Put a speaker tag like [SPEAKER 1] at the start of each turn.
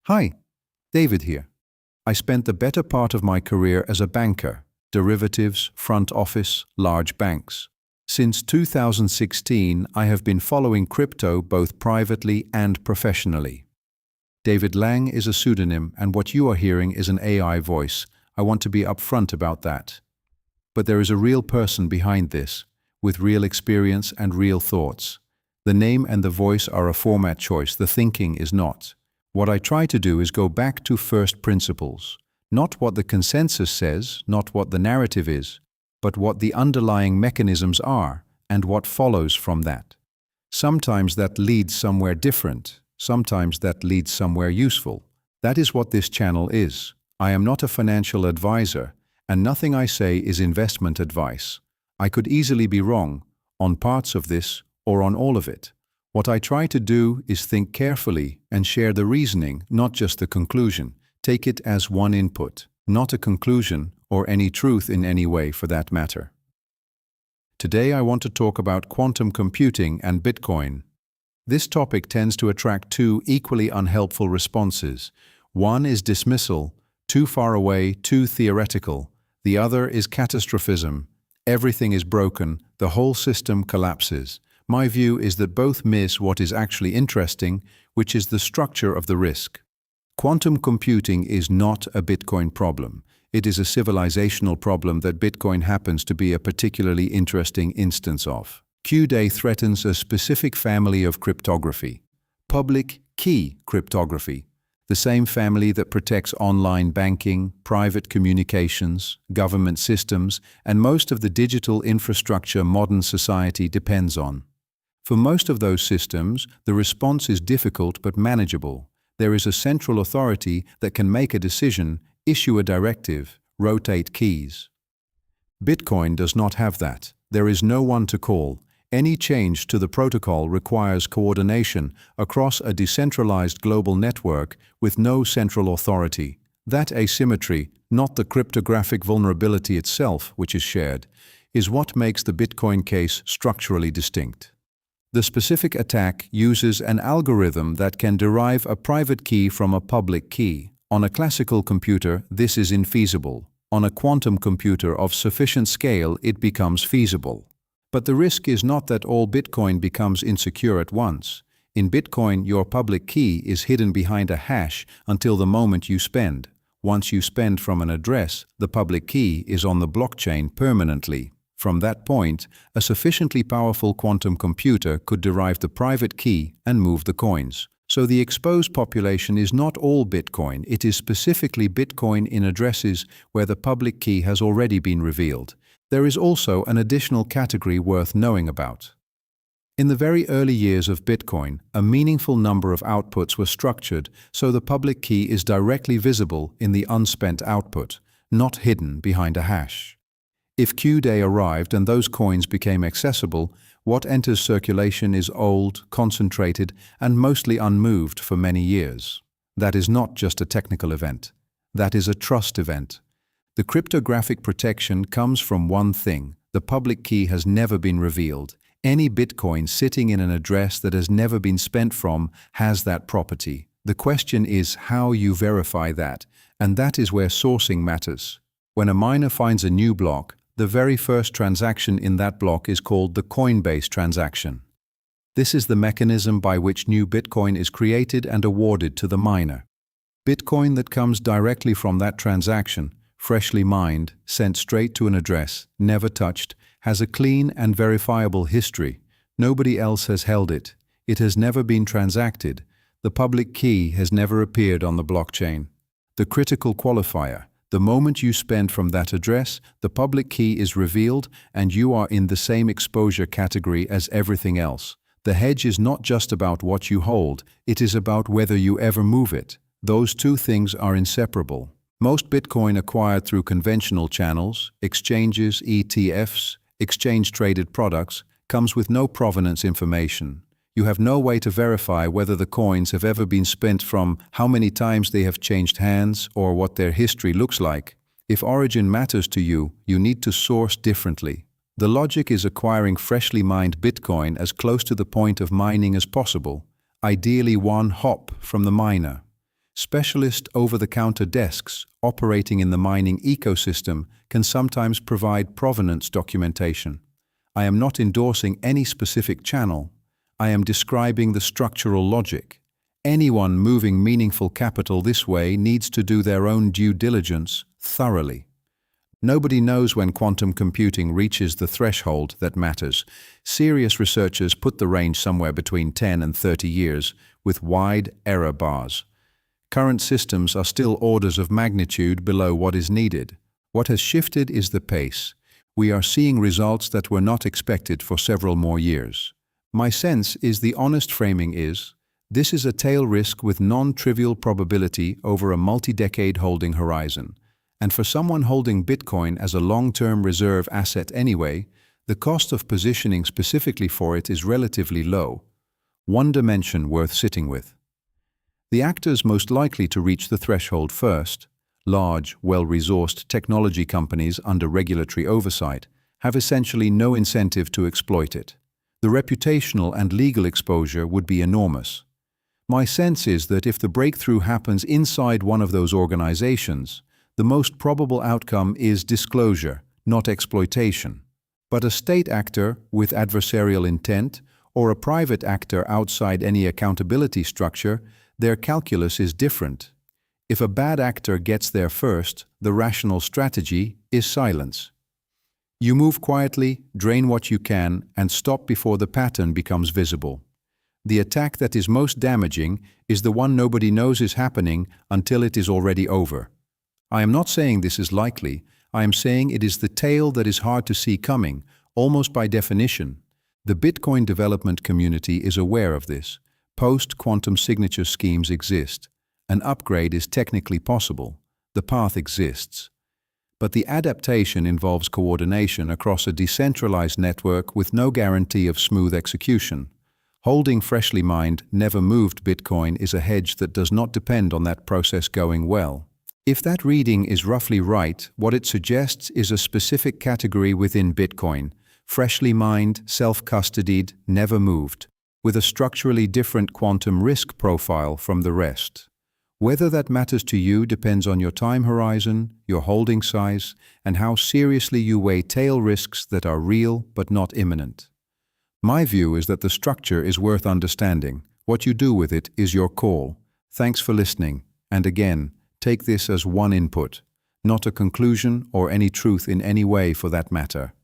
[SPEAKER 1] Hi, David here. I spent the better part of my career as a banker, derivatives, front office, large banks. Since 2016, I have been following crypto both privately and professionally. David Lang is a pseudonym, and what you are hearing is an AI voice. I want to be upfront about that. But there is a real person behind this, with real experience and real thoughts. The name and the voice are a format choice, the thinking is not. What I try to do is go back to first principles. Not what the consensus says, not what the narrative is, but what the underlying mechanisms are and what follows from that. Sometimes that leads somewhere different, sometimes that leads somewhere useful. That is what this channel is. I am not a financial advisor, and nothing I say is investment advice. I could easily be wrong on parts of this or on all of it. What I try to do is think carefully and share the reasoning, not just the conclusion. Take it as one input, not a conclusion or any truth in any way for that matter. Today I want to talk about quantum computing and Bitcoin. This topic tends to attract two equally unhelpful responses. One is dismissal, too far away, too theoretical. The other is catastrophism. Everything is broken, the whole system collapses. My view is that both miss what is actually interesting, which is the structure of the risk. Quantum computing is not a Bitcoin problem. It is a civilisational problem that Bitcoin happens to be a particularly interesting instance of. Q-Day threatens a specific family of cryptography, public key cryptography, the same family that protects online banking, private communications, government systems, and most of the digital infrastructure modern society depends on. For most of those systems, the response is difficult but manageable. There is a central authority that can make a decision, issue a directive, rotate keys. Bitcoin does not have that. There is no one to call. Any change to the protocol requires coordination across a decentralized global network with no central authority. That asymmetry, not the cryptographic vulnerability itself, which is shared, is what makes the Bitcoin case structurally distinct. The specific attack uses an algorithm that can derive a private key from a public key. On a classical computer, this is infeasible. On a quantum computer of sufficient scale, it becomes feasible. But the risk is not that all Bitcoin becomes insecure at once. In Bitcoin, your public key is hidden behind a hash until the moment you spend. Once you spend from an address, the public key is on the blockchain permanently. From that point, a sufficiently powerful quantum computer could derive the private key and move the coins. So the exposed population is not all Bitcoin, it is specifically Bitcoin in addresses where the public key has already been revealed. There is also an additional category worth knowing about. In the very early years of Bitcoin, a meaningful number of outputs were structured so the public key is directly visible in the unspent output, not hidden behind a hash. If Q-Day arrived and those coins became accessible, what enters circulation is old, concentrated, and mostly unmoved for many years. That is not just a technical event. That is a trust event. The cryptographic protection comes from one thing: the public key has never been revealed. Any Bitcoin sitting in an address that has never been spent from has that property. The question is how you verify that, and that is where sourcing matters. When a miner finds a new block, the very first transaction in that block is called the Coinbase transaction. This is the mechanism by which new Bitcoin is created and awarded to the miner. Bitcoin that comes directly from that transaction, freshly mined, sent straight to an address, never touched, has a clean and verifiable history. Nobody else has held it. It has never been transacted. The public key has never appeared on the blockchain. The critical qualifier: the moment you spend from that address, the public key is revealed and you are in the same exposure category as everything else. The hedge is not just about what you hold, it is about whether you ever move it. Those two things are inseparable. Most Bitcoin acquired through conventional channels, exchanges, ETFs, exchange-traded products, comes with no provenance information. You have no way to verify whether the coins have ever been spent from, how many times they have changed hands, or what their history looks like. If origin matters to you, you need to source differently. The logic is acquiring freshly mined Bitcoin as close to the point of mining as possible, ideally one hop from the miner. Specialist over-the-counter desks operating in the mining ecosystem can sometimes provide provenance documentation. I am not endorsing any specific channel. I am describing the structural logic. Anyone moving meaningful capital this way needs to do their own due diligence thoroughly. Nobody knows when quantum computing reaches the threshold that matters. Serious researchers put the range somewhere between 10 and 30 years, with wide error bars. Current systems are still orders of magnitude below what is needed. What has shifted is the pace. We are seeing results that were not expected for several more years. My sense is the honest framing is, this is a tail risk with non-trivial probability over a multi-decade holding horizon. And for someone holding Bitcoin as a long-term reserve asset anyway, the cost of positioning specifically for it is relatively low. One dimension worth sitting with. The actors most likely to reach the threshold first, large, well-resourced technology companies under regulatory oversight, have essentially no incentive to exploit it. The reputational and legal exposure would be enormous. My sense is that if the breakthrough happens inside one of those organizations, the most probable outcome is disclosure, not exploitation. But a state actor with adversarial intent or a private actor outside any accountability structure, their calculus is different. If a bad actor gets there first, the rational strategy is silence. You move quietly, drain what you can, and stop before the pattern becomes visible. The attack that is most damaging is the one nobody knows is happening until it is already over. I am not saying this is likely, I am saying it is the tail that is hard to see coming, almost by definition. The Bitcoin development community is aware of this. Post-quantum signature schemes exist. An upgrade is technically possible. The path exists. But the adaptation involves coordination across a decentralized network with no guarantee of smooth execution. Holding freshly mined, never moved Bitcoin is a hedge that does not depend on that process going well. If that reading is roughly right, what it suggests is a specific category within Bitcoin, freshly mined, self-custodied, never moved, with a structurally different quantum risk profile from the rest. Whether that matters to you depends on your time horizon, your holding size, and how seriously you weigh tail risks that are real but not imminent. My view is that the structure is worth understanding. What you do with it is your call. Thanks for listening, and again, take this as one input, not a conclusion or any truth in any way for that matter.